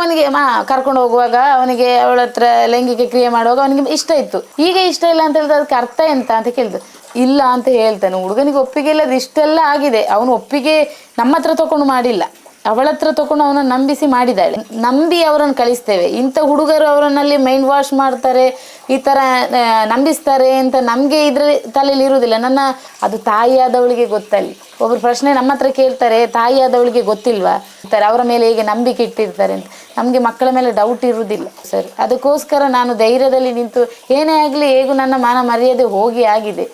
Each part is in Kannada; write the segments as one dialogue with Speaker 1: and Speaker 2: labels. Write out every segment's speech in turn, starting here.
Speaker 1: ಅವನಿಗೆ ಕರ್ಕೊಂಡು ಹೋಗುವಾಗ ಅವನಿಗೆ ಅವಳ ಹತ್ರ ಲೈಂಗಿಕ ಕ್ರಿಯೆ ಮಾಡುವಾಗ ಅವನಿಗೆ ಇಷ್ಟ ಇತ್ತು. ಈಗ ಇಷ್ಟ ಇಲ್ಲ ಅಂತ ಹೇಳಿದ್ರೆ ಅದಕ್ಕೆ ಅರ್ಥ ಎಂತ ಅಂತ ಕೇಳಿದ್ರು. ಇಲ್ಲ ಅಂತ ಹೇಳ್ತಾನೆ. ಹುಡುಗನಿಗೆ ಒಪ್ಪಿಗೆ ಇಲ್ಲದ ಇಷ್ಟೆಲ್ಲ ಆಗಿದೆ. ಅವನು ಒಪ್ಪಿಗೆ ನಮ್ಮ ಹತ್ರ ತಗೊಂಡು ಮಾಡಿಲ್ಲ, ಅವಳ ಹತ್ರ ತಗೊಂಡು ಅವನನ್ನು ನಂಬಿಸಿ ಮಾಡಿದ್ದಾಳೆ. ನಂಬಿ ಅವರನ್ನು ಕಳಿಸ್ತೇವೆ. ಇಂಥ ಹುಡುಗರು ಅವರನ್ನಲ್ಲಿ ಮೈಂಡ್ ವಾಶ್ ಮಾಡ್ತಾರೆ, ಈ ಥರ ನಂಬಿಸ್ತಾರೆ ಅಂತ ನಮಗೆ ಇದ್ರ ತಲೆಯಲ್ಲಿ ಇರುವುದಿಲ್ಲ. ಅದು ತಾಯಿಯಾದವಳಿಗೆ ಗೊತ್ತಲ್ಲಿ. ಒಬ್ಬರು ಪ್ರಶ್ನೆ ನಮ್ಮ ಹತ್ರ ಕೇಳ್ತಾರೆ, ತಾಯಿಯಾದವಳಿಗೆ ಗೊತ್ತಿಲ್ವಾ ಅವರ ಮೇಲೆ ಹೇಗೆ ನಂಬಿಕೆ ಇಟ್ಟಿರ್ತಾರೆ ಅಂತ. ನಮಗೆ ಮಕ್ಕಳ ಮೇಲೆ ಡೌಟ್ ಇರುವುದಿಲ್ಲ ಸರ್. ಅದಕ್ಕೋಸ್ಕರ ನಾನು ಧೈರ್ಯದಲ್ಲಿ ನಿಂತು ಏನೇ ಆಗಲಿ ಹೇಗೂ ನನ್ನ ಮಾನ ಮರ್ಯಾದೆ ಹೋಗಿ ಆಗಿದೆ.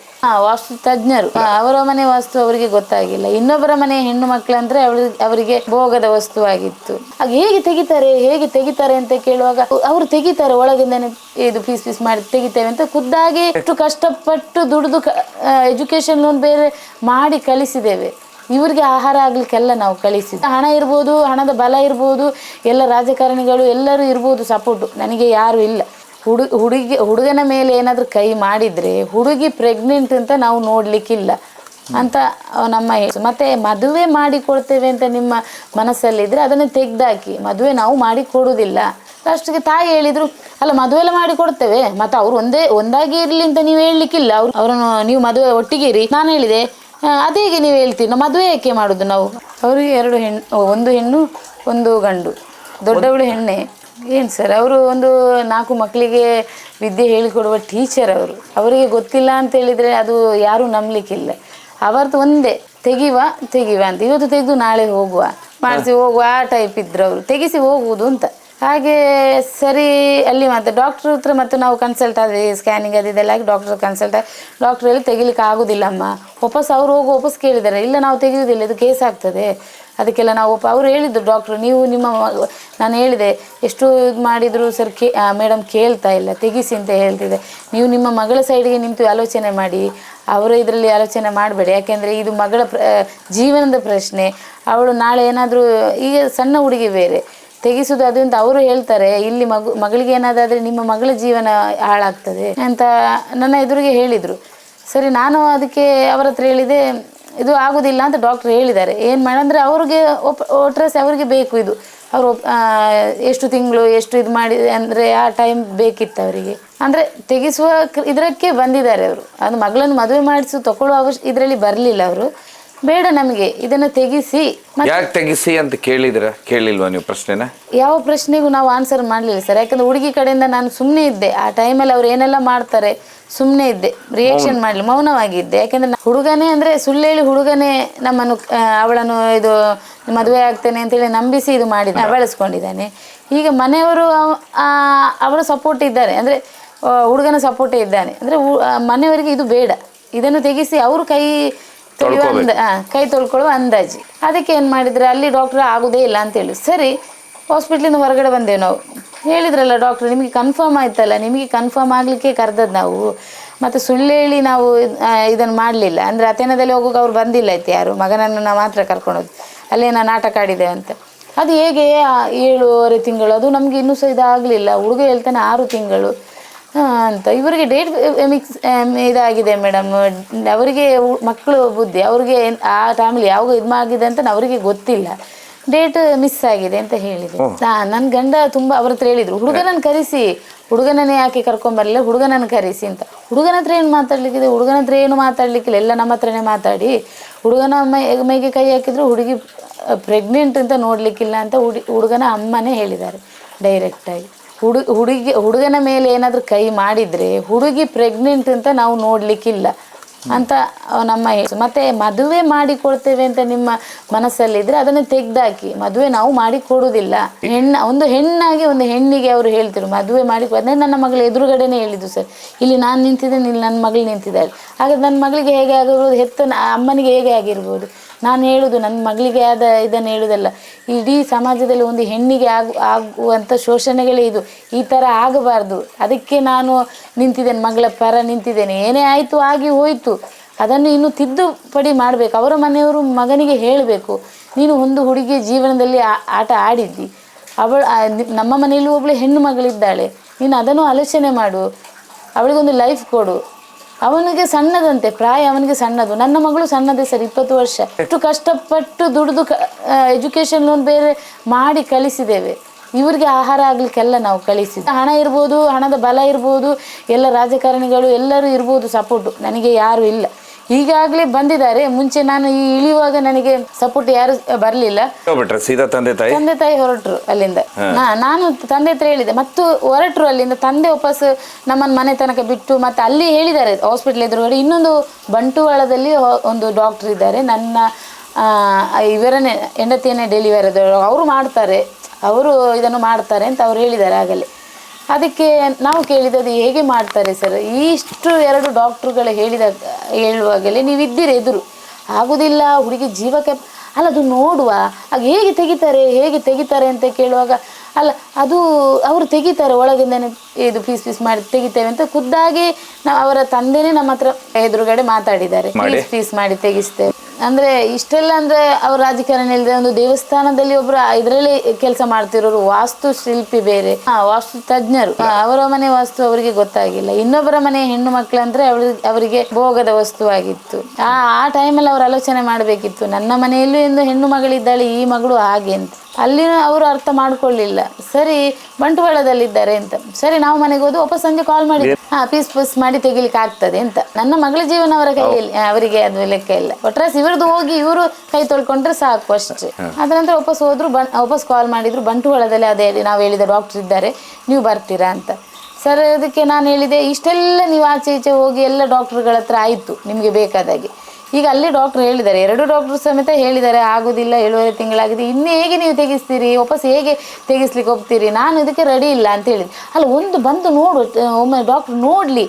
Speaker 1: ವಾಸ್ತು ತಜ್ಞರು, ಅವರ ಮನೆ ವಾಸ್ತು ಅವರಿಗೆ ಗೊತ್ತಾಗಿಲ್ಲ. ಇನ್ನೊಬ್ಬರ ಮನೆ ಹೆಣ್ಣು ಮಕ್ಕಳಂದ್ರೆ ಅವರಿಗೆ ಭೋಗದ ವಸ್ತು ಆಗಿತ್ತು. ಆಗ ಹೇಗೆ ತೆಗಿತಾರೆ ಅಂತ ಕೇಳುವಾಗ ಅವರು ತೆಗಿತಾರೆ ಒಳಗಿಂದನೇ, ಇದು ಪೀಸ್ ಪೀಸ್ ಮಾಡಿ ತೆಗಿತೇವೆ ಅಂತ ಖುದ್ದಾಗಿ ಎಷ್ಟು ಕಷ್ಟಪಟ್ಟು ದುಡಿದು ಎಜುಕೇಶನ್ ಲೋನ್ ಬೇರೆ ಮಾಡಿ ಕಲಿಸಿದ್ದೇವೆ. ಇವರಿಗೆ ಆಹಾರ ಆಗ್ಲಿಕ್ಕೆಲ್ಲ ನಾವು ಕಳಿಸಿದ್ವಿ. ಹಣ ಇರ್ಬೋದು, ಹಣದ ಬಲ ಇರ್ಬೋದು, ಎಲ್ಲ ರಾಜಕಾರಣಿಗಳು ಎಲ್ಲರೂ ಇರ್ಬೋದು ಸಪೋರ್ಟು. ನನಗೆ ಯಾರು ಇಲ್ಲ. ಹುಡುಗನ ಮೇಲೆ ಏನಾದರೂ ಕೈ ಮಾಡಿದರೆ ಹುಡುಗಿ ಪ್ರೆಗ್ನೆಂಟ್ ಅಂತ ನಾವು ನೋಡಲಿಕ್ಕಿಲ್ಲ ಅಂತ ನಮ್ಮ ಮತ್ತೆ ಮದುವೆ ಮಾಡಿಕೊಡ್ತೇವೆ ಅಂತ ನಿಮ್ಮ ಮನಸ್ಸಲ್ಲಿದ್ದರೆ ಅದನ್ನು ತೆಗೆದಾಕಿ. ಮದುವೆ ನಾವು ಮಾಡಿ ಕೊಡುವುದಿಲ್ಲ. ಲಾಸ್ಟಿಗೆ ತಾಯಿ ಹೇಳಿದರು, ಅಲ್ಲ ಮದುವೆ ಎಲ್ಲ ಮಾಡಿ ಕೊಡ್ತೇವೆ, ಮತ್ತು ಅವರು ಒಂದಾಗಿ ಇರಲಿ ಅಂತ ನೀವು ಹೇಳಲಿಕ್ಕಿಲ್ಲ. ಅವರನ್ನು ನೀವು ಮದುವೆ ಒಟ್ಟಿಗೆ ಇರಿ. ನಾನು ಹೇಳಿದೆ, ಅದೇಗೆ ನೀವು ಹೇಳ್ತೀರಿ, ನಾವು ಮದುವೆ ಯಾಕೆ ಮಾಡೋದು ನಾವು? ಅವರಿಗೆ 2 ಹೆಣ್ಣು, 1 ಹೆಣ್ಣು 1 ಗಂಡು. ದೊಡ್ಡವಳು ಹೆಣ್ಣೆ. ಏನು ಸರ್, ಅವರು ಒಂದು 4 ಮಕ್ಕಳಿಗೆ ವಿದ್ಯೆ ಹೇಳಿಕೊಡುವ ಟೀಚರ್ ಅವರು. ಅವರಿಗೆ ಗೊತ್ತಿಲ್ಲ ಅಂತ ಹೇಳಿದರೆ ಅದು ಯಾರೂ ನಂಬಲಿಕ್ಕಿಲ್ಲ. ಅವರದ್ದು ಒಂದೇ, ತೆಗಿವ ಅಂತ. ಇವತ್ತು ತೆಗೆದು ನಾಳೆ ಹೋಗುವ, ಮಾಡಿಸಿ ಹೋಗುವ, ಆ ಟೈಪ್ ಇದ್ರು ಅವರು. ತೆಗಿಸಿ ಹೋಗುವುದು ಅಂತ. ಹಾಗೆ ಸರಿ, ಅಲ್ಲಿ ಮತ್ತೆ ಡಾಕ್ಟ್ರ್ ಹತ್ರ ಮತ್ತು ನಾವು ಕನ್ಸಲ್ಟ್ ಆದ್ವಿ. ಸ್ಕ್ಯಾನಿಂಗ್ ಅದೆಲ್ಲ ಆಗಿ ಡಾಕ್ಟ್ರ್ ಹೇಳಿ ತೆಗಿಲಿಕ್ಕೆ ಆಗೋದಿಲ್ಲಮ್ಮ. ವಾಪಸ್ ಕೇಳಿದ್ದಾರೆ. ಇಲ್ಲ ನಾವು ತೆಗೆಯುವುದಿಲ್ಲ, ಇದು ಕೇಸ್ ಆಗ್ತದೆ, ಅದಕ್ಕೆಲ್ಲ ನಾವು ಅವ್ರು ಹೇಳಿದ್ರು ಡಾಕ್ಟ್ರು, ನೀವು ನಾನು ಹೇಳಿದೆ ಎಷ್ಟು ಇದು ಮಾಡಿದ್ರು ಸರ್, ಮೇಡಮ್ ಕೇಳ್ತಾ ಇಲ್ಲ, ತೆಗಿಸಿ ಅಂತ ಹೇಳ್ತಿದ್ದೆ. ನೀವು ನಿಮ್ಮ ಮಗಳ ಸೈಡಿಗೆ ನಿಂತು ಆಲೋಚನೆ ಮಾಡಿ, ಅವರು ಇದರಲ್ಲಿ ಆಲೋಚನೆ ಮಾಡಬೇಡಿ. ಯಾಕೆಂದರೆ ಇದು ಮಗಳ ಜೀವನದ ಪ್ರಶ್ನೆ. ಅವಳು ನಾಳೆ ಏನಾದರೂ, ಈಗ ಸಣ್ಣ ಹುಡುಗಿ ಬೇರೆ, ತೆಗಿಸೋದು ಅದು ಅಂತ ಅವರು ಹೇಳ್ತಾರೆ. ಇಲ್ಲಿ ಮಗಳಿಗೆ ಏನಾದಾದರೆ ನಿಮ್ಮ ಮಗಳ ಜೀವನ ಹಾಳಾಗ್ತದೆ ಅಂತ ನನ್ನ ಎದುರಿಗೆ ಹೇಳಿದರು. ಸರಿ, ನಾನು ಅದಕ್ಕೆ ಅವರ ಹತ್ರ ಹೇಳಿದೆ, ಇದು ಆಗೋದಿಲ್ಲ ಅಂತ ಡಾಕ್ಟ್ರ್ ಹೇಳಿದ್ದಾರೆ. ಏನು ಮಾಡಂದರೆ ಅವ್ರಿಗೆ ಒಟ್ರಾಸಿ ಅವ್ರಿಗೆ ಬೇಕು ಇದು. ಅವರು ಎಷ್ಟು ತಿಂಗಳು ಎಷ್ಟು ಇದು ಮಾಡಿ ಅಂದರೆ ಆ ಟೈಮ್ ಬೇಕಿತ್ತು ಅವರಿಗೆ. ಅಂದರೆ ತೆಗಿಸುವ ಇದಕ್ಕೆ ಬಂದಿದ್ದಾರೆ ಅವರು. ಅದು ಮಗಳನ್ನು ಮದುವೆ ಮಾಡಿಸಿ ತಗೊಳ್ಳೋ ಇದರಲ್ಲಿ ಬರಲಿಲ್ಲ ಅವರು. ಬೇಡ ನಮಗೆ ಇದನ್ನು ತೆಗಿಸಿ.
Speaker 2: ಯಾಕೆ ತೆಗಿಸಿ ಅಂತ ಕೇಳಿಲ್ವಾ ನೀವು ಪ್ರಶ್ನೆನ?
Speaker 1: ಯಾವ ಪ್ರಶ್ನೆಗೂ ನಾವು ಆನ್ಸರ್ ಮಾಡಲಿಲ್ಲ ಸರ್. ಯಾಕಂದರೆ ಹುಡುಗಿ ಕಡೆಯಿಂದ ನಾನು ಸುಮ್ಮನೆ ಇದ್ದೆ. ಆ ಟೈಮಲ್ಲಿ ಅವ್ರು ಏನೆಲ್ಲ ಮಾಡ್ತಾರೆ ಸುಮ್ಮನೆ ಇದ್ದೆ, ರಿಯಾಕ್ಷನ್ ಮಾಡಲಿ, ಮೌನವಾಗಿದ್ದೆ. ಯಾಕೆಂದರೆ ಹುಡುಗನೇ ಅಂದರೆ ಸುಳ್ಳು ಹೇಳಿ ಹುಡುಗನೇ ನಮ್ಮನ್ನು ಅವಳನ್ನು ಇದು ಮದುವೆ ಆಗ್ತೇನೆ ಅಂತೇಳಿ ನಂಬಿಸಿ ಇದು ಬಳಸ್ಕೊಂಡಿದ್ದಾನೆ. ಈಗ ಮನೆಯವರು ಅವರ ಸಪೋರ್ಟ್ ಇದ್ದಾರೆ, ಅಂದರೆ ಹುಡುಗನ ಸಪೋರ್ಟೇ ಇದ್ದಾನೆ. ಅಂದರೆ ಮನೆಯವರಿಗೆ ಇದು ಬೇಡ, ಇದನ್ನು ತೆಗಿಸಿ ಅವರು ಕೈ ತೊಳ್ಕೊಳ್ಳುವ ಅಂದಾಜಿ. ಅದಕ್ಕೆ ಏನು ಮಾಡಿದರೆ ಅಲ್ಲಿ ಡಾಕ್ಟ್ರ್ ಆಗೋದೇ ಇಲ್ಲ ಅಂತೇಳಿ ಸರಿ ಹಾಸ್ಪಿಟ್ಲಿಂದ ಹೊರಗಡೆ ಬಂದೇವು. ನಾವು ಹೇಳಿದ್ರಲ್ಲ ಡಾಕ್ಟ್ರ್, ನಿಮಗೆ ಕನ್ಫರ್ಮ್ ಆಯ್ತಲ್ಲ, ನಿಮಗೆ ಕನ್ಫರ್ಮ್ ಆಗಲಿಕ್ಕೆ ಕರೆದದ್ದು ನಾವು. ಮತ್ತು ಸುಳ್ಳು ಹೇಳಿ ನಾವು ಇದನ್ನು ಮಾಡಲಿಲ್ಲ. ಅಂದರೆ ಅಥೇನದಲ್ಲಿ ಹೋಗೋಕೆ ಅವ್ರು ಬಂದಿಲ್ಲ ಆಯ್ತು ಯಾರು, ಮಗನನ್ನು ನಾವು ಮಾತ್ರ ಕರ್ಕೊಂಡೋದು. ಅಲ್ಲೇ ನಾನು ನಾಟಕ ಆಡಿದ್ದೇವೆ ಅಂತ. ಅದು ಹೇಗೆ 7.5 ತಿಂಗಳು, ಅದು ನಮಗೆ ಇನ್ನೂ ಸಹ ಇದಾಗಲಿಲ್ಲ. ಹುಡುಗ ಹೇಳ್ತಾನೆ 6 ತಿಂಗಳು ಅಂತ. ಇವರಿಗೆ ಡೇಟ್ ಇದಾಗಿದೆ ಮೇಡಮ್. ಅವರಿಗೆ ಮಕ್ಕಳು ಬುದ್ಧಿ, ಅವ್ರಿಗೆ ಆ ಟೈಮಲ್ಲಿ ಯಾವಾಗ ಇದು ಆಗಿದೆ ಅಂತ ಅವರಿಗೆ ಗೊತ್ತಿಲ್ಲ. ಡೇಟ್ ಮಿಸ್ ಆಗಿದೆ ಅಂತ ಹೇಳಿದೆ. ನನ್ನ ಗಂಡ ತುಂಬ ಅವ್ರ ಹತ್ರ ಹೇಳಿದರು, ಹುಡುಗನನ್ನು ಕರೆಸಿ, ಹುಡುಗನನ್ನೇ ಯಾಕೆ ಕರ್ಕೊಂಬರಲಿಲ್ಲ, ಹುಡುಗನನ್ನು ಕರೆಸಿ ಅಂತ. ಹುಡುಗನ ಹತ್ರ ಏನು ಮಾತಾಡಲಿಕ್ಕಿದೆ? ಹುಡುಗನ ಹತ್ರ ಏನು ಮಾತಾಡಲಿಕ್ಕಿಲ್ಲ, ಎಲ್ಲ ನಮ್ಮ ಹತ್ರನೇ ಮಾತಾಡಿ ಹುಡುಗನ ಮೈಗೆ ಕೈ ಹಾಕಿದ್ರು. ಹುಡುಗಿ ಪ್ರೆಗ್ನೆಂಟ್ ಅಂತ ನೋಡಲಿಕ್ಕಿಲ್ಲ ಅಂತ ಹುಡುಗನ ಅಮ್ಮನೇ ಹೇಳಿದ್ದಾರೆ ಡೈರೆಕ್ಟಾಗಿ. ಹುಡುಗನ ಮೇಲೆ ಏನಾದರೂ ಕೈ ಮಾಡಿದರೆ ಹುಡುಗಿ ಪ್ರೆಗ್ನೆಂಟ್ ಅಂತ ನಾವು ನೋಡಲಿಕ್ಕಿಲ್ಲ ಅಂತ ನಮ್ಮ ಮತ್ತೆ ಮದುವೆ ಮಾಡಿ ಕೊಡ್ತೇವೆ ಅಂತ ನಿಮ್ಮ ಮನಸ್ಸಲ್ಲಿದ್ದರೆ ಅದನ್ನು ತೆಗೆದಾಕಿ. ಮದುವೆ ನಾವು ಮಾಡಿ ಕೊಡುವುದಿಲ್ಲ. ಒಂದು ಹೆಣ್ಣಾಗಿ ಒಂದು ಹೆಣ್ಣಿಗೆ ಅವರು ಹೇಳ್ತಿರು ಮದುವೆ ಮಾಡಿ ಅದೇ ನನ್ನ ಮಗಳ ಎದುರುಗಡೆನೇ ಹೇಳಿದ್ದು ಸರ್. ಇಲ್ಲಿ ನಾನು ನಿಂತಿದ್ದೇನೆ, ಇಲ್ಲಿ ನನ್ನ ಮಗಳು ನಿಂತಿದ್ದಾಳೆ. ಹಾಗಾದ್ರೆ ನನ್ನ ಮಗಳಿಗೆ ಹೇಗೆ ಆಗಿರ್ಬೋದು, ಹೆತ್ತ ಅಮ್ಮನಿಗೆ ಹೇಗೆ ಆಗಿರ್ಬೋದು? ನಾನು ಹೇಳೋದು ನನ್ನ ಮಗಳಿಗೆ ಆದ ಇದನ್ನು ಹೇಳೋದಲ್ಲ, ಇಡೀ ಸಮಾಜದಲ್ಲಿ ಒಂದು ಹೆಣ್ಣಿಗೆ ಆಗುವಂಥ ಶೋಷಣೆಗಳೇ ಇದು. ಈ ಥರ ಆಗಬಾರ್ದು. ಅದಕ್ಕೆ ನಾನು ನಿಂತಿದ್ದೇನೆ, ಮಗಳ ಪರ ನಿಂತಿದ್ದೇನೆ. ಏನೇ ಆಯಿತು ಆಗಿ ಹೋಯಿತು, ಅದನ್ನು ಇನ್ನು ತಿದ್ದುಪಡಿ ಮಾಡಬೇಕು. ಅವರ ಮನೆಯವರು ಮಗನಿಗೆ ಹೇಳಬೇಕು, ನೀನು ಒಂದು ಹುಡುಗಿಯ ಜೀವನದಲ್ಲಿ ಆಟ ಆಡಿದ್ದಿ, ನಮ್ಮ ಮನೆಯಲ್ಲೂ ಒಬ್ಬಳು ಹೆಣ್ಣು ಮಗಳಿದ್ದಾಳೆ, ನೀನು ಅದನ್ನು ಆಲೋಚನೆ ಮಾಡು, ಅವಳಿಗೊಂದು ಲೈಫ್ ಕೊಡು. ಅವನಿಗೆ ಸಣ್ಣದಂತೆ ಪ್ರಾಯ, ಅವನಿಗೆ ಸಣ್ಣದು. ನನ್ನ ಮಗಳು ಸಣ್ಣದೇ ಸರ್, 20 ವರ್ಷ. ಎಷ್ಟು ಕಷ್ಟಪಟ್ಟು ದುಡಿದು ಎಜುಕೇಶನ್ ಲೋನ್ ಬೇರೆ ಮಾಡಿ ಕಲಿಸಿದ್ದೇವೆ. ಇವರಿಗೆ ಆಹಾರ ಆಗ್ಲಿಕ್ಕೆಲ್ಲ ನಾವು ಕಳಿಸಿದ್ದು. ಹಣ ಇರ್ಬೋದು, ಹಣದ ಬಲ ಇರ್ಬೋದು, ಎಲ್ಲ ರಾಜಕಾರಣಿಗಳು ಎಲ್ಲರೂ ಇರ್ಬೋದು ಸಪೋರ್ಟು, ನನಗೆ ಯಾರು ಇಲ್ಲ. ಈಗಾಗಲೇ ಬಂದಿದ್ದಾರೆ. ಮುಂಚೆ ನಾನು ಈ ಇಳಿಯುವಾಗ ನನಗೆ ಸಪೋರ್ಟ್ ಯಾರು ಬರಲಿಲ್ಲ.
Speaker 2: ಸೀದಾ ತಂದೆ ತಾಯಿ
Speaker 1: ಹೊರಟರು ಅಲ್ಲಿಂದ. ನಾನು ತಂದೆ ಹತ್ರ ಹೇಳಿದೆ, ಮತ್ತು ಹೊರಟರು ಅಲ್ಲಿಂದ. ತಂದೆ ವಾಪಸ್ ನಮ್ಮನ್ನು ಮನೆ ತನಕ ಬಿಟ್ಟು ಮತ್ತೆ ಅಲ್ಲಿ ಹೇಳಿದ್ದಾರೆ ಹಾಸ್ಪಿಟ್ಲ್ ಎದುರುಗಡೆ. ಇನ್ನೊಂದು ಬಂಟ್ವಾಳದಲ್ಲಿ ಒಂದು ಡಾಕ್ಟರ್ ಇದ್ದಾರೆ, ನನ್ನ ಇವರನ್ನೇ ಹೆಂಡತಿಯನ್ನೇ ಡೆಲಿವರಿ ಅವರು ಮಾಡ್ತಾರೆ, ಅವರು ಇದನ್ನು ಮಾಡ್ತಾರೆ ಅಂತ ಅವ್ರು ಹೇಳಿದ್ದಾರೆ ಆಗಲೇ. ಅದಕ್ಕೆ ನಾವು ಕೇಳಿದದು ಹೇಗೆ ಮಾಡ್ತಾರೆ ಸರ್, ಇಷ್ಟು 2 ಡಾಕ್ಟ್ರುಗಳು ಹೇಳುವಾಗಲೇ ನೀವು ಇದ್ದೀರಿ ಎದುರು, ಆಗೋದಿಲ್ಲ ಹುಡುಗಿ ಜೀವಕ್ಕೆ ಅಲ್ಲ, ಅದು ನೋಡುವ ಆಗ ಹೇಗೆ ತೆಗಿತಾರೆ ಅಂತ ಕೇಳುವಾಗ, ಅಲ್ಲ ಅದು ಅವರು ತೆಗಿತಾರೆ ಒಳಗಿಂದನೇ, ಇದು ಪೀಸ್ ಮಾಡಿ ತೆಗಿತೇವೆ ಅಂತ ಖುದ್ದಾಗಿ ಅವರ ತಂದೆನೇ ನಮ್ಮ ಹತ್ರ ಎದುರುಗಡೆ ಮಾತಾಡಿದ್ದಾರೆ, ಪೀಸ್ ಮಾಡಿ ತೆಗಿಸ್ತೇವೆ ಅಂದರೆ. ಇಷ್ಟೆಲ್ಲ ಅಂದರೆ ಅವ್ರ ರಾಜಕಾರಣ ಇಲ್ಲದೆ ಒಂದು ದೇವಸ್ಥಾನದಲ್ಲಿ ಒಬ್ಬರು ಇದರಲ್ಲಿ ಕೆಲಸ ಮಾಡ್ತಿರೋರು, ವಾಸ್ತು ಶಿಲ್ಪಿ ಬೇರೆ, ವಾಸ್ತು ತಜ್ಞರು, ಅವರ ಮನೆ ವಾಸ್ತು ಅವರಿಗೆ ಗೊತ್ತಾಗಿಲ್ಲ. ಇನ್ನೊಬ್ಬರ ಮನೆ ಹೆಣ್ಣು ಮಕ್ಕಳಂದ್ರೆ ಅವರಿಗೆ ಭೋಗದ ವಸ್ತುವಾಗಿತ್ತು. ಆ ಟೈಮಲ್ಲಿ ಅವ್ರು ಆಲೋಚನೆ ಮಾಡಬೇಕಿತ್ತು, ನನ್ನ ಮನೆಯಲ್ಲೂ ಎಂದು ಹೆಣ್ಣು ಮಗಳಿದ್ದಾಳೆ, ಈ ಮಗಳು ಹಾಗೆ ಅಂತ. ಅಲ್ಲಿ ಅವರು ಅರ್ಥ ಮಾಡ್ಕೊಳ್ಳಿಲ್ಲ. ಸರಿ ಬಂಟ್ವಾಳದಲ್ಲಿದ್ದಾರೆ ಅಂತ, ಸರಿ ನಾವು ಮನೆಗೆ ಹೋದು ವಾಪಸ್ ಸಂಜೆ ಕಾಲ್ ಮಾಡಿ ಪೀಸ್ ಮಾಡಿ ತೆಗಿಲಿಕ್ಕೆ ಆಗ್ತದೆ ಅಂತ. ನನ್ನ ಮಗಳ ಜೀವನ ಅವರ ಕೈಯಲ್ಲಿ, ಅವರಿಗೆ ಅದು ಲೆಕ್ಕ ಇಲ್ಲ. ಒಟ್ರಾಸ್ ಇವ್ರದ್ದು ಹೋಗಿ ಇವರು ಕೈ ತೊಳ್ಕೊಂಡ್ರೆ ಸಾಕು ಅಷ್ಟೇ. ಅದ ನಂತರ ವಾಪಸ್ ಹೋದ್ರು, ವಾಪಸ್ ಕಾಲ್ ಮಾಡಿದ್ರು, ಬಂಟ್ವಾಳದಲ್ಲಿ ಅದೇ ನಾವು ಹೇಳಿದ ಡಾಕ್ಟರ್ ಇದ್ದಾರೆ, ನೀವು ಬರ್ತೀರಾ ಅಂತ. ಸರ್ ಅದಕ್ಕೆ ನಾನು ಹೇಳಿದೆ, ಇಷ್ಟೆಲ್ಲ ನೀವು ಆಚೆ ಈಚೆ ಹೋಗಿ ಎಲ್ಲ ಡಾಕ್ಟರ್ಗಳ ಹತ್ರ ಆಯಿತು ನಿಮಗೆ ಬೇಕಾದಾಗೆ. ಈಗ ಅಲ್ಲಿ ಡಾಕ್ಟ್ರ್ ಹೇಳಿದ್ದಾರೆ, 2 ಡಾಕ್ಟ್ರು ಸಮೇತ ಹೇಳಿದ್ದಾರೆ, ಆಗೋದಿಲ್ಲ, 7.5 ತಿಂಗಳಾಗಿದೆ, ಇನ್ನು ಹೇಗೆ ನೀವು ತೆಗಿಸ್ತೀರಿ, ವಾಪಸ್ ಹೇಗೆ ತೆಗಿಸ್ಲಿಕ್ಕೆ ಹೋಗ್ತೀರಿ, ನಾನು ಇದಕ್ಕೆ ರೆಡಿ ಇಲ್ಲ ಅಂತ ಹೇಳಿದೆ. ಅಲ್ಲ, ಒಂದು ಬಂದು ನೋಡು, ಒಮ್ಮೆ ಡಾಕ್ಟ್ರು ನೋಡಲಿ.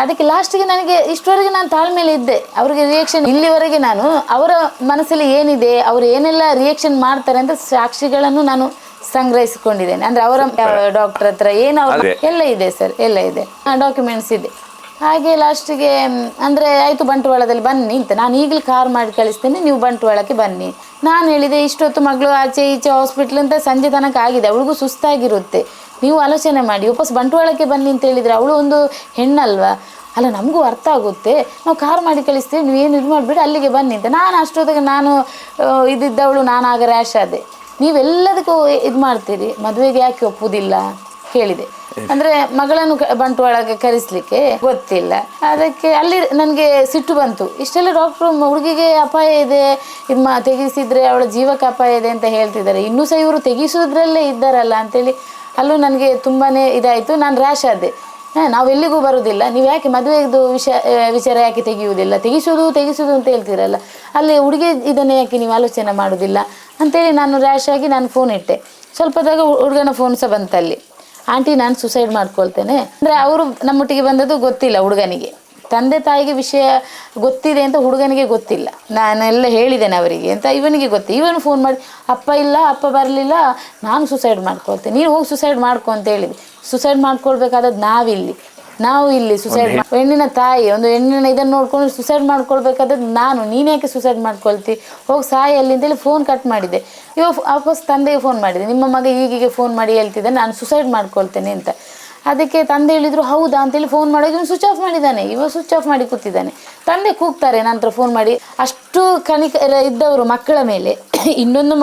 Speaker 1: ಅದಕ್ಕೆ ಲಾಸ್ಟಿಗೆ ನನಗೆ ಇಷ್ಟವರೆಗೆ ನಾನು ತಾಳ್ಮೇಲೆ ಇದ್ದೆ. ಅವರಿಗೆ ರಿಯಾಕ್ಷನ್ ಇಲ್ಲಿವರೆಗೆ ನಾನು ಅವರ ಮನಸ್ಸಲ್ಲಿ ಏನಿದೆ, ಅವರು ಏನೆಲ್ಲ ರಿಯಾಕ್ಷನ್ ಮಾಡ್ತಾರೆ ಅಂತ ಸಾಕ್ಷಿಗಳನ್ನು ನಾನು ಸಂಗ್ರಹಿಸಿಕೊಂಡಿದ್ದೇನೆ. ಅಂದರೆ ಅವರ ಡಾಕ್ಟರ್ ಹತ್ರ ಏನು ಎಲ್ಲ ಇದೆ ಸರ್, ಎಲ್ಲ ಇದೆ, ಡಾಕ್ಯುಮೆಂಟ್ಸ್ ಇದೆ. ಹಾಗೆ ಲಾಸ್ಟಿಗೆ ಅಂದರೆ ಆಯಿತು ಬಂಟ್ವಾಳದಲ್ಲಿ ಬನ್ನಿ ಅಂತ, ನಾನು ಈಗಲೇ ಕಾರ್ ಮಾಡಿ ಕಳಿಸ್ತೇನೆ, ನೀವು ಬಂಟ್ವಾಳಕ್ಕೆ ಬನ್ನಿ. ನಾನು ಹೇಳಿದೆ, ಇಷ್ಟೊತ್ತು ಮಗಳು ಆಚೆ ಈಚೆ ಹಾಸ್ಪಿಟ್ಲ್ ಅಂತ ಸಂಜೆ ತನಕ ಆಗಿದೆ, ಅವಳಿಗೂ ಸುಸ್ತಾಗಿರುತ್ತೆ, ನೀವು ಆಲೋಚನೆ ಮಾಡಿ ವಾಪಸ್ ಬಂಟ್ವಾಳಕ್ಕೆ ಬನ್ನಿ ಅಂತ ಹೇಳಿದರೆ, ಅವಳು ಒಂದು ಹೆಣ್ಣಲ್ವಾ, ಅಲ್ಲ ನಮಗೂ ಅರ್ಥ ಆಗುತ್ತೆ, ನಾವು ಕಾರ್ ಮಾಡಿ ಕಳಿಸ್ತೀವಿ, ನೀವೇನು ಇದು ಮಾಡಿಬಿಡಿ ಅಲ್ಲಿಗೆ ಬನ್ನಿ ಅಂತ. ನಾನು ಅಷ್ಟೊತ್ತಿಗೆ ನಾನು ಇದ್ದಿದ್ದವಳು, ನಾನು ಆಗ ರ್ಯಾಶ್ ಆದೆ. ನೀವೆಲ್ಲದಕ್ಕೂ ಇದು ಮಾಡ್ತೀರಿ, ಮದುವೆಗೆ ಯಾಕೆ ಒಪ್ಪುವುದಿಲ್ಲ ಕೇಳಿದೆ. ಅಂದರೆ ಮಗಳನ್ನು ಬಂಟ್ವಾಳಕ್ಕೆ ಕರೆಸಲಿಕ್ಕೆ ಗೊತ್ತಿಲ್ಲ. ಅದಕ್ಕೆ ಅಲ್ಲಿ ನನಗೆ ಸಿಟ್ಟು ಬಂತು. ಇಷ್ಟೆಲ್ಲ ಡಾಕ್ಟ್ರು ಹುಡುಗಿಗೆ ಅಪಾಯ ಇದೆ, ಇದು ತೆಗಿಸಿದ್ರೆ ಅವಳ ಜೀವಕ್ಕೆ ಅಪಾಯ ಇದೆ ಅಂತ ಹೇಳ್ತಿದ್ದಾರೆ, ಇನ್ನೂ ಸಹ ಇವರು ತೆಗಿಸೋದ್ರಲ್ಲೇ ಇದ್ದಾರಲ್ಲ ಅಂತೇಳಿ ಅಲ್ಲೂ ನನಗೆ ತುಂಬಾ ಇದಾಯಿತು. ನಾನು ರ್ಯಾಶ್ ಆದೆ. ನಾವೆಲ್ಲಿಗೂ ಬರೋದಿಲ್ಲ, ನೀವು ಯಾಕೆ ಮದುವೆದು ವಿಚಾರ ಯಾಕೆ ತೆಗೆಯುವುದಿಲ್ಲ, ತೆಗಿಸೋದು ಅಂತ ಹೇಳ್ತೀರಲ್ಲ, ಅಲ್ಲಿ ಹುಡುಗಿ ಇದನ್ನೇ ಯಾಕೆ ನೀವು ಆಲೋಚನೆ ಮಾಡೋದಿಲ್ಲ ಅಂತೇಳಿ ನಾನು ರ್ಯಾಶ್ ಆಗಿ ನಾನು ಫೋನ್ ಇಟ್ಟೆ. ಸ್ವಲ್ಪದಾಗ ಹುಡುಗನ ಫೋನ್ ಸಹ ಬಂತಲ್ಲಿ, ಆಂಟಿ ನಾನು ಸುಸೈಡ್ ಮಾಡ್ಕೊಳ್ತೇನೆ ಅಂದರೆ. ಅವರು ನಮ್ಮೊಟ್ಟಿಗೆ ಬಂದದ್ದು ಗೊತ್ತಿಲ್ಲ ಹುಡುಗನಿಗೆ, ತಂದೆ ತಾಯಿಗೆ ವಿಷಯ ಗೊತ್ತಿದೆ ಅಂತ ಹುಡುಗನಿಗೆ ಗೊತ್ತಿಲ್ಲ, ನಾನೆಲ್ಲ ಹೇಳಿದ್ದೇನೆ ಅವರಿಗೆ ಅಂತ ಇವನಿಗೆ ಗೊತ್ತಿಲ್ಲ. ಇವನು ಫೋನ್ ಮಾಡಿ, ಅಪ್ಪ ಬರಲಿಲ್ಲ, ನಾನು ಸುಸೈಡ್ ಮಾಡ್ಕೊಳ್ತೇನೆ, ನೀನು ಹೋಗಿ ಸುಸೈಡ್ ಮಾಡ್ಕೊ ಅಂತ ಹೇಳಿದೆ. ಸುಸೈಡ್ ಮಾಡ್ಕೊಳ್ಬೇಕಾದದ್ದು ನಾವು ಇಲ್ಲಿ ಸುಸೈಡ್ ಹೆಣ್ಣಿನ ತಾಯಿ, ಒಂದು ಹೆಣ್ಣಿನ ಇದನ್ನು ನೋಡ್ಕೊಂಡು ಸುಸೈಡ್ ಮಾಡ್ಕೊಳ್ಬೇಕಾದದ್ದು ನಾನು, ನೀನು ಯಾಕೆ ಸುಸೈಡ್ ಮಾಡ್ಕೊಳ್ತಿ, ಹೋಗಿ ಸಾಯಿ ಅಲ್ಲಿ ಅಂತೇಳಿ ಫೋನ್ ಕಟ್ ಮಾಡಿದೆ. ಇವಾಗ ವಾಪಸ್ ತಂದೆಗೆ ಫೋನ್ ಮಾಡಿದೆ, ನಿಮ್ಮ ಮಗ ಈಗೀಗೆ ಫೋನ್ ಮಾಡಿ ಹೇಳ್ತಿದ್ದೆ ನಾನು ಸುಸೈಡ್ ಮಾಡ್ಕೊಳ್ತೇನೆ ಅಂತ. ಅದಕ್ಕೆ ತಂದೆ ಹೇಳಿದರು ಹೌದಾ ಅಂತೇಳಿ ಫೋನ್ ಮಾಡೋದು, ಇವನು ಸ್ವಿಚ್ ಆಫ್ ಮಾಡಿದ್ದಾನೆ, ಸ್ವಿಚ್ ಆಫ್ ಮಾಡಿ ಕೂತಿದ್ದಾನೆ. ತಂದೆ ಕೂಗ್ತಾರೆ ನಂತರ ಫೋನ್ ಮಾಡಿ, ಅಷ್ಟು ಕನಿಕರ ಇದ್ದವರು ಮಕ್ಕಳ ಮೇಲೆ ಇನ್ನೊಂದು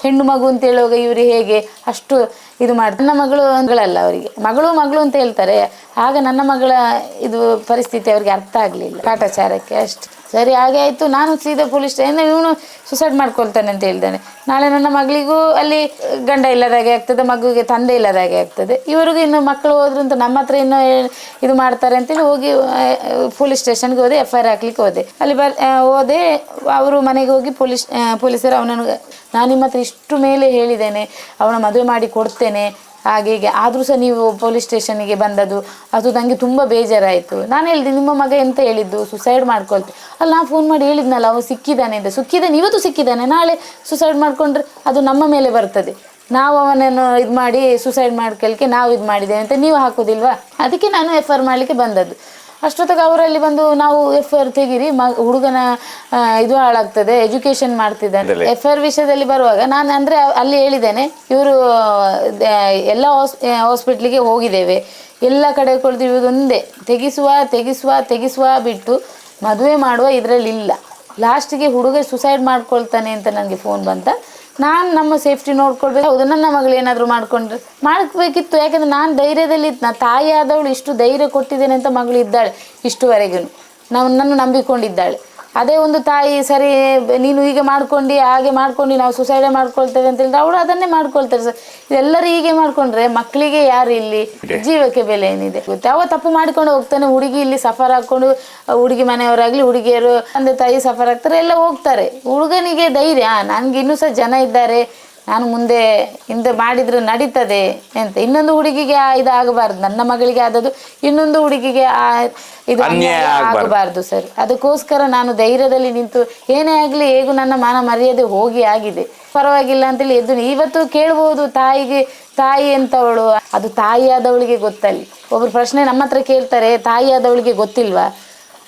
Speaker 1: ಹೆಣ್ಣು ಮಗು ಅಂತ ಹೇಳುವಾಗ ಇವರು ಹೇಗೆ ಅಷ್ಟು ಇದು ಮಾಡಿ. ನನ್ನ ಮಗಳಲ್ಲ ಅವರಿಗೆ, ಮಗಳು ಅಂತ ಹೇಳ್ತಾರೆ. ಆಗ ನನ್ನ ಮಗಳ ಇದು ಪರಿಸ್ಥಿತಿ ಅವ್ರಿಗೆ ಅರ್ಥ ಆಗಲಿಲ್ಲ, ಕಾಟಾಚಾರಕ್ಕೆ ಅಷ್ಟು. ಸರಿ ಹಾಗೆ ಆಯಿತು. ನಾನು ಸೀದಾ ಪೊಲೀಸ್ ಸ್ಟೇಷನ್, ಇವನು ಸುಸೈಡ್ ಮಾಡ್ಕೊಳ್ತಾನೆ ಅಂತ ಹೇಳ್ತಾನೆ. ನಾಳೆ ನನ್ನ ಮಗಳಿಗೂ ಅಲ್ಲಿ ಗಂಡ ಇಲ್ಲದಾಗೆ ಆಗ್ತದೆ, ಮಗುವಿಗೆ ತಂದೆ ಇಲ್ಲದಾಗೆ ಆಗ್ತದೆ, ಇವರಿಗೂ ಇನ್ನು ಮಕ್ಕಳು ಹೋದ್ರು ಅಂತ ನಮ್ಮ ಹತ್ರ ಇನ್ನೂ ಇದು ಮಾಡ್ತಾರೆ ಅಂತೇಳಿ ಹೋಗಿ ಪೊಲೀಸ್ ಸ್ಟೇಷನ್ಗೆ ಹೋದೆ, FIR ಹಾಕ್ಲಿಕ್ಕೆ ಹೋದೆ. ಅಲ್ಲಿ ಹೋದೆ, ಅವರು ಮನೆಗೆ ಹೋಗಿ ಪೊಲೀಸರು ಅವನನ್ನು, ನಾನು ನಿಮ್ಮ ಹತ್ರ ಇಷ್ಟು ಮೇಲೆ ಹೇಳಿದ್ದೇನೆ, ಅವನ ಮದುವೆ ಮಾಡಿ ಕೊಡ್ತೇನೆ ಹಾಗೆ ಆದರೂ ಸಹ ನೀವು ಪೊಲೀಸ್ ಸ್ಟೇಷನ್ನಿಗೆ ಬಂದದ್ದು, ಅದು ನನಗೆ ತುಂಬ ಬೇಜಾರಾಯಿತು. ನಾನು ಹೇಳಿದೆ, ನಿಮ್ಮ ಮಗ ಎಂತ ಹೇಳಿದ್ದು, ಸುಸೈಡ್ ಮಾಡ್ಕೊಳ್ತೆ. ಅಲ್ಲಿ ನಾನು ಫೋನ್ ಮಾಡಿ ಹೇಳಿದ್ನಲ್ಲ, ಅವನು ಸಿಕ್ಕಿದ್ದಾನೆ ಅಂತ. ಇವತ್ತು ಸಿಕ್ಕಿದ್ದಾನೆ, ನಾಳೆ ಸುಸೈಡ್ ಮಾಡಿಕೊಂಡ್ರೆ ಅದು ನಮ್ಮ ಮೇಲೆ ಬರ್ತದೆ, ನಾವು ಅವನನ್ನು ಇದು ಮಾಡಿ ಸುಸೈಡ್ ಮಾಡ್ಕೊಳ್ಳಿಕ್ಕೆ ನಾವು ಇದು ಮಾಡಿದ್ದೇವೆ ಅಂತ ನೀವು ಹಾಕೋದಿಲ್ವಾ. ಅದಕ್ಕೆ ನಾನು FIR ಮಾಡಲಿಕ್ಕೆ ಬಂದದ್ದು. ಅಷ್ಟೊತ್ತಿಗೆ ಅವರಲ್ಲಿ ಬಂದು ನಾವು FIR ತೆಗೀರಿ, ಹುಡುಗನ ಇದು ಹಾಳಾಗ್ತದೆ, ಎಜುಕೇಷನ್ ಮಾಡ್ತಿದ್ದಾನೆ. FIR ವಿಷಯದಲ್ಲಿ ಬರುವಾಗ ನಾನು ಅಂದರೆ ಅಲ್ಲಿ ಹೇಳಿದ್ದೇನೆ, ಇವರು ಎಲ್ಲ ಹಾಸ್ಪಿಟ್ಲಿಗೆ ಹೋಗಿದ್ದೇವೆ, ಎಲ್ಲ ಕಡೆ ಕೊಡ್ತೀವಿ, ಒಂದೇ ತೆಗಿಸುವ ಬಿಟ್ಟು ಮದುವೆ ಮಾಡುವ ಇದರಲ್ಲಿ ಇಲ್ಲ. ಲಾಸ್ಟಿಗೆ ಹುಡುಗ ಸುಸೈಡ್ ಮಾಡ್ಕೊಳ್ತಾನೆ ಅಂತ ನನಗೆ ಫೋನ್ ಬಂತ. ನಾನು ನಮ್ಮ ಸೇಫ್ಟಿ ನೋಡ್ಕೊಳ್ಬೇಕು. ಹೌದು, ನನ್ನ ಮಗಳು ಏನಾದರೂ ಮಾಡ್ಕೊಂಡ್ರೆ ಮಾಡಬೇಕಿತ್ತು. ಯಾಕಂದರೆ ನಾನು ಧೈರ್ಯದಲ್ಲಿ ನಾ ತಾಯಿ ಆದವಳು ಇಷ್ಟು ಧೈರ್ಯ ಕೊಟ್ಟಿದ್ದೇನೆ ಅಂತ ಮಗಳು ಇದ್ದಾಳೆ ಇಷ್ಟುವರೆಗೂ ನನ್ನ ನಂಬಿಕೊಂಡಿದ್ದಾಳೆ. ಅದೇ ಒಂದು ತಾಯಿ ಸರಿ ನೀನು ಹೀಗೆ ಮಾಡ್ಕೊಂಡು ಹಾಗೆ ಮಾಡ್ಕೊಂಡು ನಾವು ಸುಸೈಡ್ ಮಾಡ್ಕೊಳ್ತೇವೆ ಅಂತ ಹೇಳಿದ್ರೆ ಅವಳು ಅದನ್ನೇ ಮಾಡ್ಕೊಳ್ತಾರೆ ಸರ್. ಇದೆಲ್ಲರೂ ಹೀಗೆ ಮಾಡ್ಕೊಂಡ್ರೆ ಮಕ್ಕಳಿಗೆ ಯಾರು ಇಲ್ಲಿ ಜೀವಕ್ಕೆ ಬೆಲೆ ಏನಿದೆ ಗೊತ್ತೆ. ಅವ ತಪ್ಪು ಮಾಡಿಕೊಂಡು ಹೋಗ್ತಾನೆ, ಹುಡುಗಿ ಇಲ್ಲಿ ಸಫರ್ ಹಾಕೊಂಡು, ಹುಡುಗಿ ಮನೆಯವರಾಗ್ಲಿ ಹುಡುಗಿಯರು ತಂದೆ ತಾಯಿ ಸಫರ್ ಆಗ್ತಾರೆ, ಎಲ್ಲ ಹೋಗ್ತಾರೆ. ಹುಡುಗನಿಗೆ ಧೈರ್ಯ, ನನಗೆ ಇನ್ನೂ ಸಹ ಜನ ಇದ್ದಾರೆ, ನಾನು ಮುಂದೆ ಹಿಂದೆ ಮಾಡಿದ್ರೆ ನಡೀತದೆ ಅಂತ. ಇನ್ನೊಂದು ಹುಡುಗಿಗೆ ಇದು ಆಗಬಾರ್ದು, ನನ್ನ ಮಗಳಿಗೆ ಆದದ್ದು ಇನ್ನೊಂದು ಹುಡುಗಿಗೆ ಇದು ಆಗಬಾರ್ದು ಸರ್. ಅದಕ್ಕೋಸ್ಕರ ನಾನು ಧೈರ್ಯದಲ್ಲಿ ನಿಂತು ಏನೇ ಆಗಲಿ ಹೇಗೂ ನನ್ನ ಮಾನ ಮರ್ಯಾದೆ ಹೋಗಿ ಆಗಿದೆ, ಪರವಾಗಿಲ್ಲ ಅಂತೇಳಿ ಎದ್ದು. ಇವತ್ತು ಕೇಳ್ಬೋದು ತಾಯಿ ಅಂತವಳು, ಅದು ತಾಯಿಯಾದವಳಿಗೆ ಗೊತ್ತಲ್ಲಿ. ಒಬ್ರು ಪ್ರಶ್ನೆ ನಮ್ಮ ಹತ್ರ ಕೇಳ್ತಾರೆ, ತಾಯಿಯಾದವಳಿಗೆ ಗೊತ್ತಿಲ್ವಾ?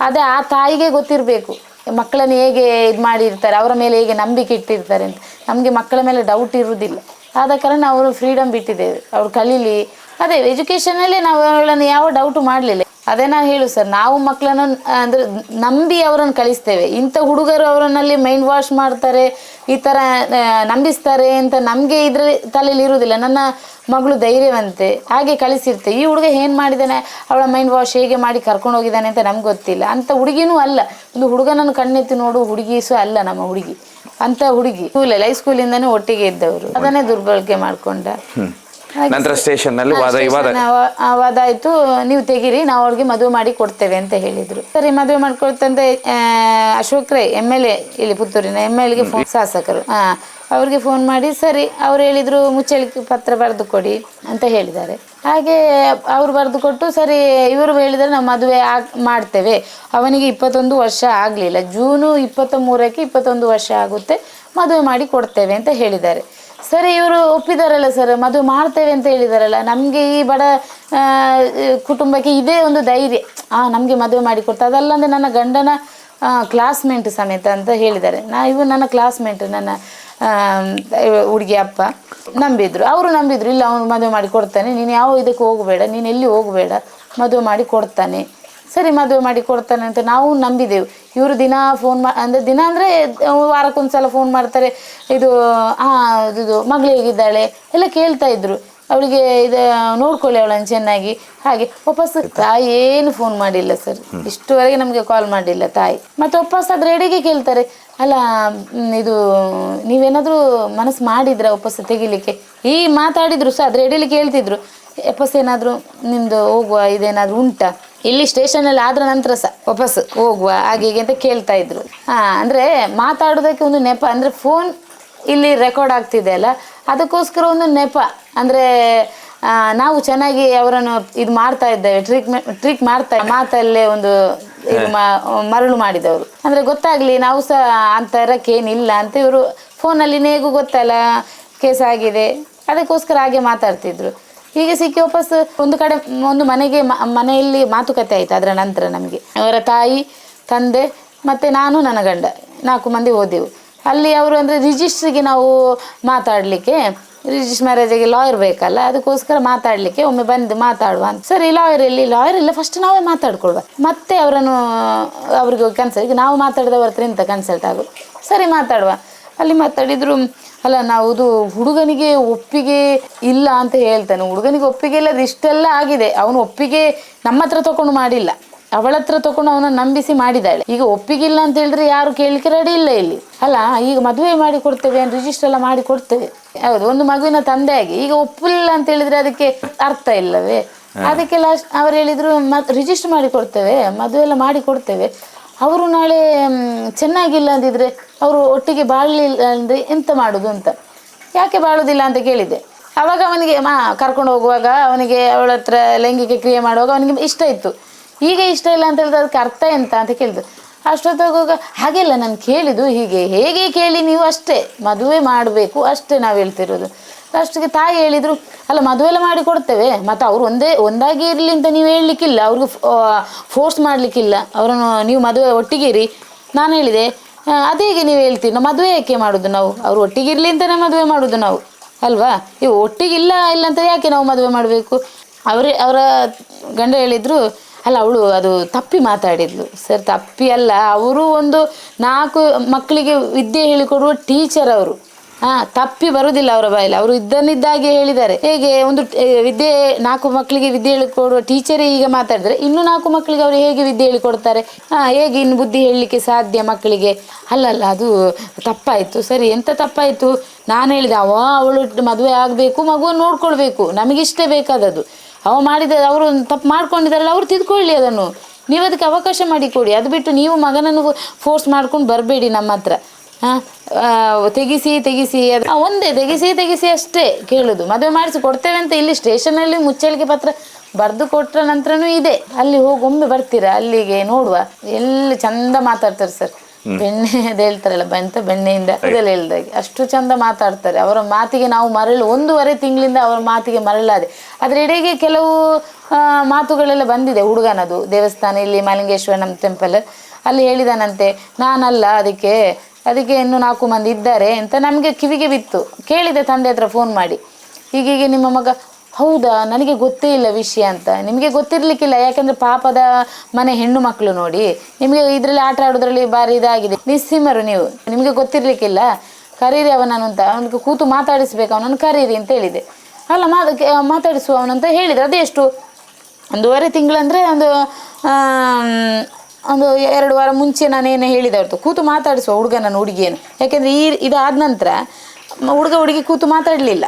Speaker 1: ಅದೇ ಆ ತಾಯಿಗೆ ಗೊತ್ತಿರಬೇಕು ಮಕ್ಕಳನ್ನು ಹೇಗೆ ಇದು ಮಾಡಿರ್ತಾರೆ, ಅವರ ಮೇಲೆ ಹೇಗೆ ನಂಬಿಕೆ ಇಟ್ಟಿರ್ತಾರೆ ಅಂತ. ನಮಗೆ ಮಕ್ಕಳ ಮೇಲೆ ಡೌಟ್ ಇರುವುದಿಲ್ಲ, ಆದ ಕಾರಣ ಅವರು ಫ್ರೀಡಮ್ ಬಿಟ್ಟಿದ್ದೇವೆ, ಅವ್ರು ಕಲೀಲಿ. ಅದೇ ಎಜುಕೇಷನಲ್ಲಿ ನಾವು ಅವಳನ್ನು ಯಾವ ಡೌಟು ಮಾಡಲಿಲ್ಲ. ಅದೇ ನಾನು ಹೇಳು ಸರ್, ನಾವು ಮಕ್ಕಳನ್ನು ಅಂದರೆ ನಂಬಿ ಅವರನ್ನು ಕಳಿಸ್ತೇವೆ. ಇಂಥ ಹುಡುಗರು ಅವರನ್ನಲ್ಲಿ ಮೈಂಡ್ ವಾಶ್ ಮಾಡ್ತಾರೆ, ಈ ಥರ ನಂಬಿಸ್ತಾರೆ ಅಂತ ನಮಗೆ ಇದ್ರ ತಲೆಯಲ್ಲಿ ಇರುವುದಿಲ್ಲ. ನನ್ನ ಮಗಳು ಧೈರ್ಯವಂತೆ ಹಾಗೆ ಕಳಿಸಿರ್ತೇವೆ. ಈ ಹುಡುಗ ಏನು ಮಾಡಿದ್ದಾನೆ, ಅವಳ ಮೈಂಡ್ ವಾಶ್ ಹೇಗೆ ಮಾಡಿ ಕರ್ಕೊಂಡು ಹೋಗಿದ್ದಾನೆ ಅಂತ ನಮ್ಗೆ ಗೊತ್ತಿಲ್ಲ. ಅಂಥ ಹುಡುಗಿನೂ ಅಲ್ಲ, ಒಂದು ಹುಡುಗನನ್ನು ಕಣ್ಣೆತ್ತಿ ನೋಡು ಹುಡುಗಿಸು ಅಲ್ಲ ನಮ್ಮ ಹುಡುಗಿ. ಅಂಥ ಹುಡುಗಿ ಸ್ಕೂಲಲ್ಲಿ ಹೈಸ್ಕೂಲಿಂದನೇ ಒಟ್ಟಿಗೆ ಇದ್ದವರು, ಅದನ್ನೇ ದುರ್ಬಳಕೆ ಮಾಡ್ಕೊಂಡ.
Speaker 2: ನಂತರ ಸ್ಟೇಷನ್ನಲ್ಲಿ
Speaker 1: ವಾದ ಆಯಿತು, ನೀವು ತೆಗೀರಿ, ನಾವು ಅವ್ರಿಗೆ ಮದುವೆ ಮಾಡಿ ಕೊಡ್ತೇವೆ ಅಂತ ಹೇಳಿದರು. ಸರಿ ಮದುವೆ ಮಾಡಿಕೊಡ್ತಂದ್ರೆ ಅಶೋಕ್ ರೈ MLA ಇಲ್ಲಿ ಪುತ್ತೂರಿನ MLAಗೆ ಶಾಸಕರು ಅವ್ರಿಗೆ ಫೋನ್ ಮಾಡಿ ಸರಿ ಅವ್ರು ಹೇಳಿದರು ಮುಚ್ಚಳಿಕೆ ಪತ್ರ ಬರೆದು ಕೊಡಿ ಅಂತ ಹೇಳಿದ್ದಾರೆ. ಹಾಗೆ ಅವರು ಬರೆದು ಕೊಟ್ಟು ಸರಿ ಇವರು ಹೇಳಿದರೆ ನಾವು ಮದುವೆ ಮಾಡ್ತೇವೆ. ಅವನಿಗೆ 21 ವರ್ಷ ಆಗಲಿಲ್ಲ, ಜೂನು 23ಕ್ಕೆ 21 ವರ್ಷ ಆಗುತ್ತೆ, ಮದುವೆ ಮಾಡಿ ಕೊಡ್ತೇವೆ ಅಂತ ಹೇಳಿದ್ದಾರೆ. ಸರಿ ಇವರು ಒಪ್ಪಿದಾರಲ್ಲ ಸರ್, ಮದುವೆ ಮಾಡ್ತೇವೆ ಅಂತ ಹೇಳಿದಾರಲ್ಲ, ನಮಗೆ ಈ ಬಡ ಕುಟುಂಬಕ್ಕೆ ಇದೇ ಒಂದು ಧೈರ್ಯ, ನಮಗೆ ಮದುವೆ ಮಾಡಿ ಕೊಡ್ತಾರೆ. ಅದಲ್ಲಂದರೆ ನನ್ನ ಗಂಡನ ಕ್ಲಾಸ್ಮೇಟ್ ಸಮೇತ ಅಂತ ಹೇಳಿದ್ದಾರೆ. ಇವು ನನ್ನ ಕ್ಲಾಸ್ಮೇಟ್, ನನ್ನ ಹುಡುಗಿ ಅಪ್ಪ ನಂಬಿದ್ರು, ಅವರು ನಂಬಿದ್ರು. ಇಲ್ಲ ಅವನು ಮದುವೆ ಮಾಡಿ ಕೊಡ್ತಾನೆ, ನೀನು ಯಾವ ಇದಕ್ಕೆ ಹೋಗಬೇಡ, ನೀನು ಎಲ್ಲಿ ಹೋಗಬೇಡ, ಮದುವೆ ಮಾಡಿ ಕೊಡ್ತಾನೆ. ಸರಿ ಮದುವೆ ಮಾಡಿ ಕೊಡ್ತಾನೆ ಅಂತ ನಾವು ನಂಬಿದೆವು. ಇವರು ದಿನ ಫೋನ್ ದಿನ ಅಂದರೆ ವಾರಕ್ಕೊಂದ್ಸಲ ಫೋನ್ ಮಾಡ್ತಾರೆ, ಇದು ಮಗಳು ಹೇಗಿದ್ದಾಳೆ ಎಲ್ಲ ಕೇಳ್ತಾ ಇದ್ರು. ಅವಳಿಗೆ ಇದು ನೋಡ್ಕೊಳ್ಳಿ ಅವಳನ್ನು ಚೆನ್ನಾಗಿ. ಹಾಗೆ ವಾಪಸ್ ತಾಯಿ ಏನು ಫೋನ್ ಮಾಡಿಲ್ಲ ಸರ್, ಇಷ್ಟುವರೆಗೆ ನಮಗೆ ಕಾಲ್ ಮಾಡಿಲ್ಲ ತಾಯಿ. ಮತ್ತು ವಾಪಸ್ ಅದ್ರ ಎಡೆಗೆ ಕೇಳ್ತಾರೆ, ಅಲ್ಲ ಇದು ನೀವೇನಾದರೂ ಮನಸ್ಸು ಮಾಡಿದ್ರ ವಾಪಸ್ ತೆಗಿಲಿಕ್ಕೆ ಈ ಮಾತಾಡಿದ್ರು ಸಹ ಅದ್ರ ಎಡೆಯಲ್ಲಿ ಕೇಳ್ತಿದ್ರು, ವಾಪಸ್ ಏನಾದರೂ ನಿಮ್ಮದು ಹೋಗುವ ಇದೇನಾದರೂ ಉಂಟಾ, ಇಲ್ಲಿ ಸ್ಟೇಷನಲ್ಲಿ ಆದ್ರ ನಂತರ ಸಹ ವಾಪಸ್ ಹೋಗುವ ಹಾಗೆ ಅಂತ ಕೇಳ್ತಾ ಇದ್ರು. ಅಂದರೆ ಮಾತಾಡೋದಕ್ಕೆ ಒಂದು ನೆಪ, ಅಂದರೆ ಫೋನ್ ಇಲ್ಲಿ ರೆಕಾರ್ಡ್ ಆಗ್ತಿದೆ ಅಲ್ಲ, ಅದಕ್ಕೋಸ್ಕರ ಒಂದು ನೆಪ. ಅಂದರೆ ನಾವು ಚೆನ್ನಾಗಿ ಅವರನ್ನು ಇದು ಮಾಡ್ತಾ ಇದ್ದೇವೆ, ಟ್ರೀಟ್ ಮಾಡ್ತಾ ಮಾತಲ್ಲೇ ಒಂದು ಇದು ಮರಳು ಮಾಡಿದವರು. ಅಂದರೆ ಗೊತ್ತಾಗಲಿ ನಾವು ಸಹ ಅಂತರಕ್ಕೇನಿಲ್ಲ ಅಂತ ಇವರು ಫೋನಲ್ಲಿ ನೇಗೂ ಗೊತ್ತಲ್ಲ ಕೇಸ್ ಆಗಿದೆ, ಅದಕ್ಕೋಸ್ಕರ ಹಾಗೆ ಮಾತಾಡ್ತಿದ್ರು. ಹೀಗೆ ಸಿಕ್ಕಿ ವಾಪಸ್ ಒಂದು ಕಡೆ ಒಂದು ಮನೆಯಲ್ಲಿ ಮಾತುಕತೆ ಆಯಿತು. ಅದರ ನಂತರ ನಮಗೆ ಅವರ ತಾಯಿ ತಂದೆ ಮತ್ತು ನಾನು ನನ್ನ ಗಂಡ 4 ಮಂದಿ ಹೋದೆವು. ಅಲ್ಲಿ ಅವರು ಅಂದರೆ ರಿಜಿಸ್ಟ್ರಿಗೆ ನಾವು ಮಾತಾಡಲಿಕ್ಕೆ, ರಿಜಿಸ್ಟರ್ ಮ್ಯಾರೇಜಿಗೆ ಲಾಯರ್ ಬೇಕಲ್ಲ, ಅದಕ್ಕೋಸ್ಕರ ಮಾತಾಡಲಿಕ್ಕೆ ಒಮ್ಮೆ ಬಂದು ಮಾತಾಡುವ ಅಂತ. ಸರಿ ಲಾಯರ್ ಇಲ್ಲ, ಫಸ್ಟ್ ನಾವೇ ಮಾತಾಡ್ಕೊಳ್ವ, ಮತ್ತೆ ಅವ್ರಿಗೆ ಕನ್ಸಲ್ಟ್, ಈಗ ನಾವು ಮಾತಾಡಿದವ್ರ ಹತ್ರ ಇಂಥ ಕನ್ಸಲ್ಟ್ ಆಗು, ಸರಿ ಮಾತಾಡುವ. ಅಲ್ಲಿ ಮಾತಾಡಿದ್ರು, ಅಲ್ಲ ನಾವು ಹುಡುಗನಿಗೆ ಒಪ್ಪಿಗೆ ಇಲ್ಲ ಅಂತ ಹೇಳ್ತಾನೆ. ಹುಡುಗನಿಗೆ ಒಪ್ಪಿಗೆ ಇಲ್ಲ, ಇಷ್ಟೆಲ್ಲ ಆಗಿದೆ, ಅವನು ಒಪ್ಪಿಗೆ ನಮ್ಮ ಹತ್ರ ತಗೊಂಡು ಮಾಡಿಲ್ಲ, ಅವಳ ಹತ್ರ ತಗೊಂಡು ಅವನನ್ನು ನಂಬಿಸಿ ಮಾಡಿದ್ದಾಳೆ. ಈಗ ಒಪ್ಪಿಗಿಲ್ಲ ಅಂತ ಹೇಳಿದ್ರೆ ಯಾರು ಕೇಳಲಿಕ್ಕೆ ರೆಡಿ ಇಲ್ಲ ಇಲ್ಲಿ ಅಲ್ಲ. ಈಗ ಮದುವೆ ಮಾಡಿ ಕೊಡ್ತೇವೆ, ರಿಜಿಸ್ಟರ್ ಎಲ್ಲ ಮಾಡಿ ಕೊಡ್ತೇವೆ, ಹೌದು, ಒಂದು ಮಗುವಿನ ತಂದೆಯಾಗಿ. ಈಗ ಒಪ್ಪಿಲ್ಲ ಅಂತ ಹೇಳಿದ್ರೆ ಅದಕ್ಕೆ ಅರ್ಥ ಇಲ್ಲವೇ? ಅದಕ್ಕೆ ಲಾಸ್ಟ್ ಅವ್ರು ಹೇಳಿದ್ರು ರಿಜಿಸ್ಟರ್ ಮಾಡಿ ಕೊಡ್ತೇವೆ, ಮದುವೆ ಎಲ್ಲ ಮಾಡಿ ಕೊಡ್ತೇವೆ. ಅವರು ನಾಳೆ ಚೆನ್ನಾಗಿಲ್ಲ ಅಂದಿದ್ರೆ, ಅವರು ಒಟ್ಟಿಗೆ ಬಾಳಲಿಲ್ಲ ಅಂದರೆ ಎಂತ ಮಾಡೋದು ಅಂತ. ಯಾಕೆ ಬಾಳೋದಿಲ್ಲ ಅಂತ ಕೇಳಿದ್ದೆ. ಆವಾಗ ಅವನಿಗೆ ಕರ್ಕೊಂಡು ಹೋಗುವಾಗ ಅವನಿಗೆ ಅವಳ ಹತ್ರ ಲೈಂಗಿಕ ಕ್ರಿಯೆ ಮಾಡುವಾಗ ಅವನಿಗೆ ಇಷ್ಟ ಇತ್ತು. ಈಗ ಇಷ್ಟ ಇಲ್ಲ ಅಂತ ಹೇಳಿದ್ರೆ ಅದಕ್ಕೆ ಅರ್ಥ ಎಂತ ಅಂತ ಕೇಳಿದ್ರು. ಅಷ್ಟೊತ್ತಾಗುವಾಗ ಹಾಗೆಲ್ಲ ನಾನು ಕೇಳಿದ್ದು ಹೇಗೆ ಕೇಳಿ ನೀವು ಅಷ್ಟೇ ಮದುವೆ ಮಾಡಬೇಕು ಅಷ್ಟೇ ನಾವು ಹೇಳ್ತಿರೋದು. ಲಾಸ್ಟಿಗೆ ತಾಯಿ ಹೇಳಿದರು, ಅಲ್ಲ ಮದುವೆ ಎಲ್ಲ ಮಾಡಿ ಕೊಡ್ತೇವೆ, ಮತ್ತು ಅವರು ಒಂದಾಗಿ ಇರಲಿ ಅಂತ ನೀವು ಹೇಳಲಿಕ್ಕಿಲ್ಲ, ಅವ್ರಿಗೆ ಫೋರ್ಸ್ ಮಾಡಲಿಕ್ಕಿಲ್ಲ, ಅವರನ್ನು ನೀವು ಮದುವೆ ಒಟ್ಟಿಗೆ ಇರಿ. ನಾನು ಹೇಳಿದೆ, ಅದೇಗೆ ನೀವು ಹೇಳ್ತೀರಿ, ನಾವು ಮದುವೆ ಯಾಕೆ ಮಾಡೋದು, ನಾವು ಅವರು ಒಟ್ಟಿಗೆ ಇರಲಿ ಅಂತಲೇ ಮದುವೆ ಮಾಡೋದು ನಾವು ಅಲ್ವಾ? ಇವು ಒಟ್ಟಿಗಿಲ್ಲ ಅಂತ ಯಾಕೆ ನಾವು ಮದುವೆ ಮಾಡಬೇಕು? ಅವರ ಗಂಡ ಹೇಳಿದರು, ಅಲ್ಲ ಅವಳು ಅದು ತಪ್ಪಿ ಮಾತಾಡಿದ್ಲು ಸರ್. ತಪ್ಪಿ ಅಲ್ಲ, ಅವರು ಒಂದು 4 ಮಕ್ಕಳಿಗೆ ವಿದ್ಯೆ ಹೇಳಿಕೊಡುವ ಟೀಚರ್ ಅವರು. ತಪ್ಪಿ ಬರುವುದಿಲ್ಲ ಅವರ ಬಾಯಲ್ಲಿ. ಅವರು ಇದ್ದನ್ನಿದ್ದಾಗೆ ಹೇಳಿದ್ದಾರೆ. ಹೇಗೆ ಒಂದು ವಿದ್ಯೆ 4 ಮಕ್ಕಳಿಗೆ ವಿದ್ಯೆ ಹೇಳಿಕೊಡುವ ಟೀಚರೇ ಈಗ ಮಾತಾಡಿದ್ರೆ ಇನ್ನು 4 ಮಕ್ಕಳಿಗೆ ಅವರು ಹೇಗೆ ವಿದ್ಯೆ ಹೇಳಿಕೊಡ್ತಾರೆ? ಹೇಗೆ ಇನ್ನು ಬುದ್ಧಿ ಹೇಳಲಿಕ್ಕೆ ಸಾಧ್ಯ ಮಕ್ಕಳಿಗೆ? ಅಲ್ಲಲ್ಲ, ಅದು ತಪ್ಪಾಯಿತು. ಸರಿ, ಎಂತ ತಪ್ಪಾಯಿತು? ನಾನು ಹೇಳಿದೆ ಅವಳು ಮದುವೆ ಆಗಬೇಕು, ಮಗುವನ್ನು ನೋಡ್ಕೊಳ್ಬೇಕು, ನಮಗಿಷ್ಟೇ ಬೇಕಾದದ್ದು. ಅವರು ತಪ್ಪು ಮಾಡ್ಕೊಂಡಿದ್ದಾರಲ್ಲ, ಅವ್ರು ತಿದ್ಕೊಳ್ಳಿ ಅದನ್ನು. ನೀವು ಅದಕ್ಕೆ ಅವಕಾಶ ಮಾಡಿಕೊಡಿ. ಅದು ಬಿಟ್ಟು ನೀವು ಮಗನನ್ನು ಫೋರ್ಸ್ ಮಾಡ್ಕೊಂಡು ಬರಬೇಡಿ ನಮ್ಮ ಹತ್ರ. ತೆಗಿಸಿ ಅದು ಒಂದೇ ತೆಗಿಸಿ ಅಷ್ಟೇ ಕೇಳೋದು. ಮದುವೆ ಮಾಡಿಸಿ ಕೊಡ್ತೇವೆ ಅಂತ ಇಲ್ಲಿ ಸ್ಟೇಷನಲ್ಲಿ ಮುಚ್ಚಳಿಕೆ ಪತ್ರ ಬರೆದು ಕೊಟ್ಟ ನಂತರನೂ ಇದೆ. ಅಲ್ಲಿ ಹೋಗಿ ಒಮ್ಮೆ ಬರ್ತೀರಾ ಅಲ್ಲಿಗೆ ನೋಡುವ. ಎಲ್ಲಿ ಚಂದ ಮಾತಾಡ್ತಾರೆ ಸರ್. ಬೆಣ್ಣೆ ಅದು ಹೇಳ್ತಾರಲ್ಲ, ಬೆಣ್ಣೆಯಿಂದ ಇದೆಲ್ಲ ಹೇಳ್ದಾಗೆ ಅಷ್ಟು ಚಂದ ಮಾತಾಡ್ತಾರೆ. ಅವರ ಮಾತಿಗೆ ನಾವು 1.5 ತಿಂಗಳಿಂದ ಅವರ ಮಾತಿಗೆ ಮರಳಾದೆ. ಅದರ ಎಡೆಗೆ ಕೆಲವು ಮಾತುಗಳೆಲ್ಲ ಬಂದಿದೆ. ಹುಡುಗನದು ದೇವಸ್ಥಾನ ಇಲ್ಲಿ ಮಲಿಂಗೇಶ್ವರ ಟೆಂಪಲ್ ಅಲ್ಲಿ ಹೇಳಿದಾನಂತೆ, ನಾನಲ್ಲ ಅದಕ್ಕೆ ಇನ್ನು 4 ಮಂದಿ ಇದ್ದಾರೆ ಅಂತ ನಮಗೆ ಕಿವಿಗೆ ಬಿತ್ತು. ಕೇಳಿದೆ ತಂದೆ ಹತ್ರ ಫೋನ್ ಮಾಡಿ, ಹೀಗೆ ನಿಮ್ಮ ಮಗ. ಹೌದಾ, ನನಗೆ ಗೊತ್ತೇ ಇಲ್ಲ ವಿಷಯ ಅಂತ. ನಿಮಗೆ ಗೊತ್ತಿರಲಿಕ್ಕಿಲ್ಲ, ಯಾಕೆಂದರೆ ಪಾಪದ ಮನೆ ಹೆಣ್ಣು ಮಕ್ಕಳು ನೋಡಿ, ನಿಮಗೆ ಇದರಲ್ಲಿ ಆಟ ಆಡೋದ್ರಲ್ಲಿ ಭಾರಿ ಇದಾಗಿದೆ. ನಿಸ್ಸಿಮರು ನೀವು, ನಿಮಗೆ ಗೊತ್ತಿರಲಿಕ್ಕಿಲ್ಲ. ಕರೀರಿ ಅವನನ್ನು ಅಂತ, ಅವನಿಗೆ ಕೂತು ಮಾತಾಡಿಸ್ಬೇಕು, ಅವನನ್ನು ಕರೀರಿ ಅಂತ ಹೇಳಿದೆ. ಅಲ್ಲ ಮಾತಾಡಿಸುವ ಅವನಂತ ಹೇಳಿದೆ. ಅದೆಷ್ಟು 1.5 ತಿಂಗಳಂದರೆ ಒಂದು 2 ವಾರ ಮುಂಚೆ ನಾನೇನು ಹೇಳಿದೆ ಅವ್ರದ್ದು, ಕೂತು ಮಾತಾಡಿಸುವ ಹುಡುಗನನ್ನು ಹುಡುಗಿಯನ್ನು. ಯಾಕೆಂದರೆ ಇದಾದ ನಂತರ ಹುಡುಗಿ ಕೂತು ಮಾತಾಡಲಿಲ್ಲ.